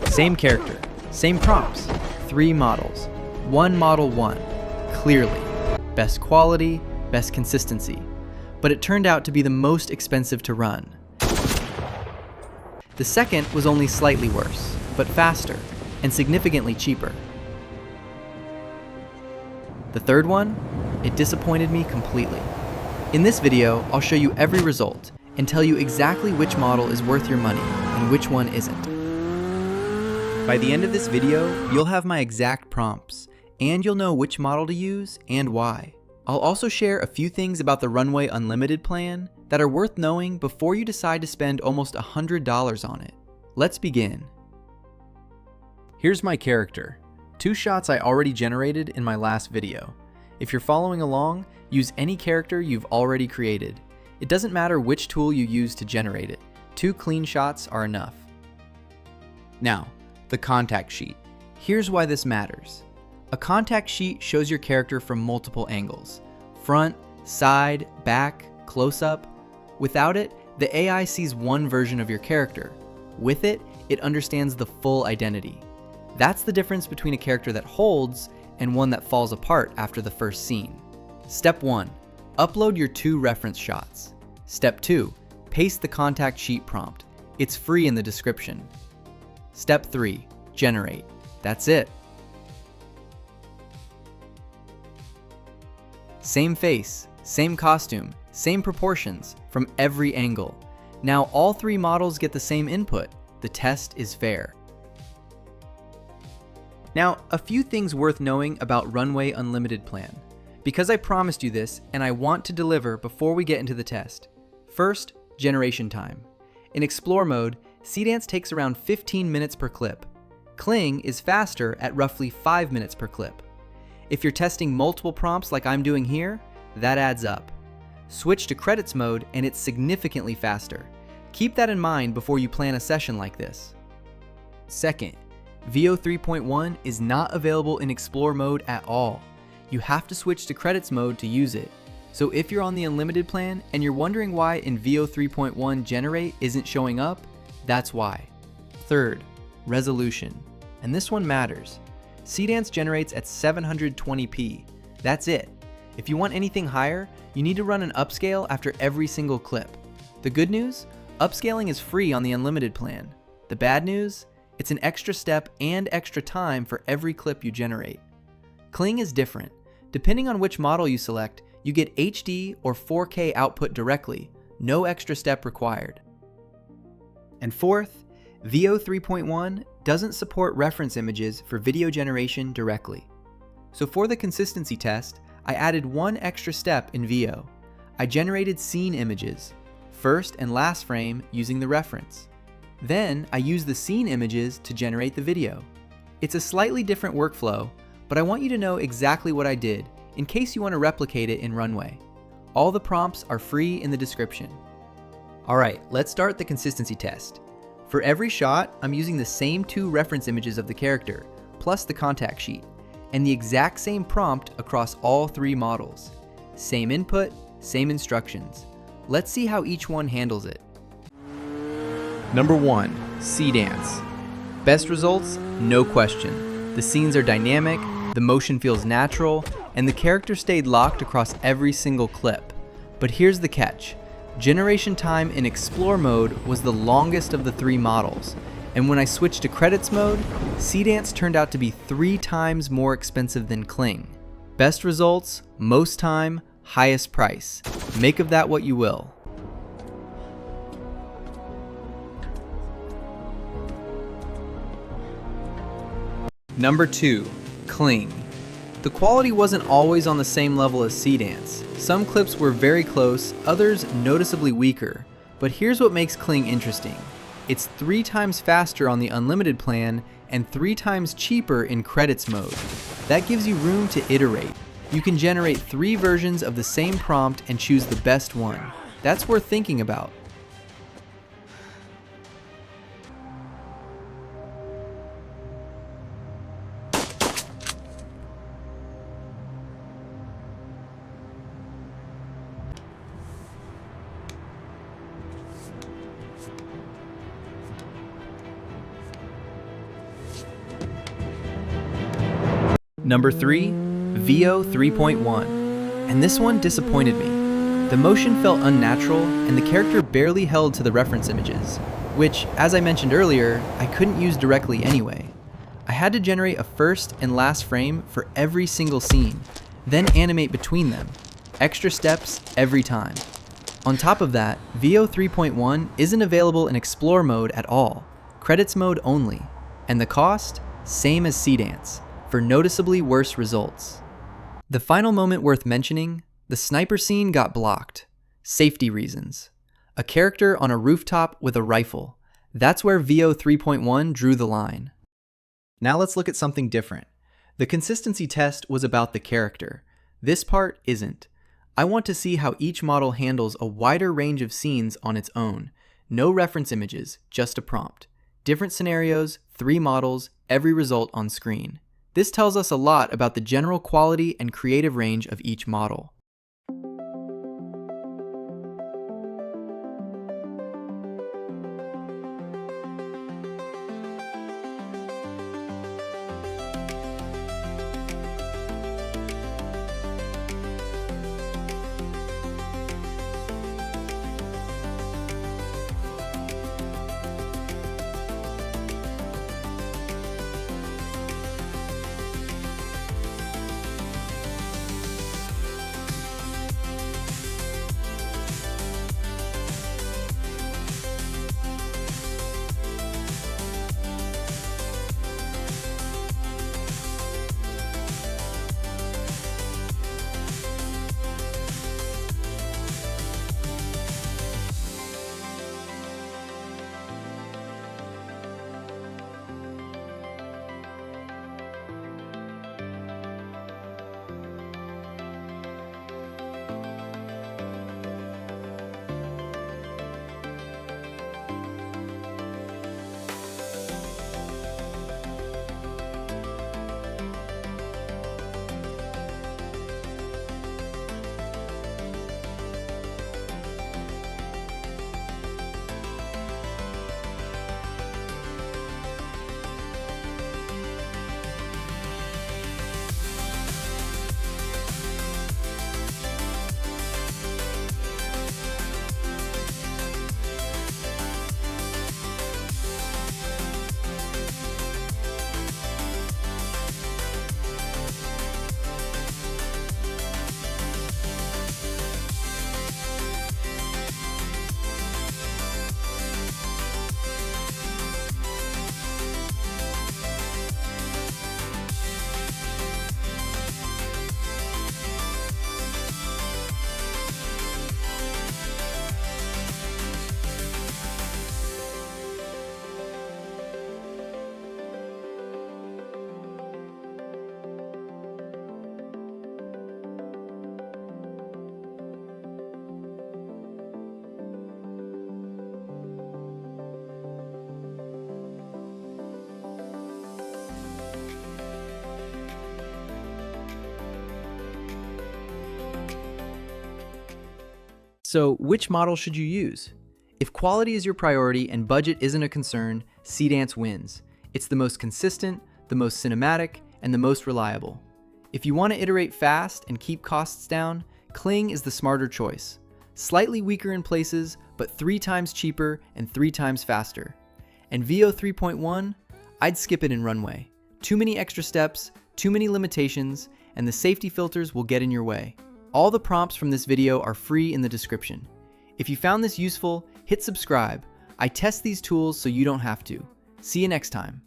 Same character, same prompts, 3 models, 1 model won, clearly. Best quality, best consistency. But it turned out to be the most expensive to run. The second was only slightly worse, but faster, and significantly cheaper. The third one, it disappointed me completely. In this video, I'll show you every result and tell you exactly which model is worth your money and which one isn't. By the end of this video, you'll have my exact prompts, and you'll know which model to use and why. I'll also share a few things about the Runway Unlimited plan that are worth knowing before you decide to spend almost $100 on it. Let's begin. Here's my character. 2 shots I already generated in my last video. If you're following along, use any character you've already created. It doesn't matter which tool you use to generate it. 2 clean shots are enough. Now, the contact sheet. Here's why this matters. A contact sheet shows your character from multiple angles. Front, side, back, close-up. Without it, the AI sees one version of your character. With it, it understands the full identity. That's the difference between a character that holds and one that falls apart after the first scene. Step 1. Upload your 2 reference shots. Step 2. Paste the contact sheet prompt. It's free in the description. Step 3. Generate. That's it. Same face, same costume, same proportions, from every angle. Now all 3 models get the same input. The test is fair. Now, a few things worth knowing about Runway Unlimited plan. Because I promised you this, and I want to deliver before we get into the test. First, generation time. In Explore mode, Seedance takes around 15 minutes per clip. Kling is faster at roughly 5 minutes per clip. If you're testing multiple prompts like I'm doing here, that adds up. Switch to credits mode and it's significantly faster. Keep that in mind before you plan a session like this. Second, VO 3.1 is not available in Explore mode at all. You have to switch to credits mode to use it. So if you're on the Unlimited plan and you're wondering why in VO 3.1 Generate isn't showing up, that's why. Third, resolution. And this one matters. Seedance generates at 720p. That's it. If you want anything higher, you need to run an upscale after every single clip. The good news? Upscaling is free on the Unlimited plan. The bad news? It's an extra step and extra time for every clip you generate. Kling is different. Depending on which model you select, you get HD or 4K output directly, no extra step required. And fourth, VO 3.1 doesn't support reference images for video generation directly. So for the consistency test, I added one extra step in VO. I generated scene images, first and last frame using the reference. Then I use the scene images to generate the video. It's a slightly different workflow, but I want you to know exactly what I did in case you want to replicate it in Runway. All the prompts are free in the description. Alright, let's start the consistency test. For every shot, I'm using the same 2 reference images of the character, plus the contact sheet, and the exact same prompt across all 3 models. Same input, same instructions. Let's see how each one handles it. Number 1, Seedance. Best results? No question. The scenes are dynamic, the motion feels natural, and the character stayed locked across every single clip. But here's the catch. Generation time in Explore mode was the longest of the 3 models, and when I switched to credits mode, Seedance turned out to be 3 times more expensive than Kling. Best results, most time, highest price. Make of that what you will. Number 2, Kling. The quality wasn't always on the same level as Seedance. Some clips were very close, others noticeably weaker. But here's what makes Kling interesting. It's 3 times faster on the Unlimited plan and 3 times cheaper in credits mode. That gives you room to iterate. You can generate 3 versions of the same prompt and choose the best one. That's worth thinking about. Number 3, VO 3.1. And this one disappointed me. The motion felt unnatural, and the character barely held to the reference images, which, as I mentioned earlier, I couldn't use directly anyway. I had to generate a first and last frame for every single scene, then animate between them. Extra steps every time. On top of that, VO 3.1 isn't available in Explore mode at all, credits mode only, and the cost, same as Seedance, for noticeably worse results. The final moment worth mentioning, the sniper scene got blocked. Safety reasons. A character on a rooftop with a rifle. That's where VO 3.1 drew the line. Now let's look at something different. The consistency test was about the character. This part isn't. I want to see how each model handles a wider range of scenes on its own. No reference images, just a prompt. Different scenarios, 3 models, every result on screen. This tells us a lot about the general quality and creative range of each model. So, which model should you use? If quality is your priority and budget isn't a concern, Seedance wins. It's the most consistent, the most cinematic, and the most reliable. If you want to iterate fast and keep costs down, Kling is the smarter choice. Slightly weaker in places, but 3 times cheaper and 3 times faster. And VO 3.1, I'd skip it in Runway. Too many extra steps, too many limitations, and the safety filters will get in your way. All the prompts from this video are free in the description. If you found this useful, hit subscribe. I test these tools so you don't have to. See you next time.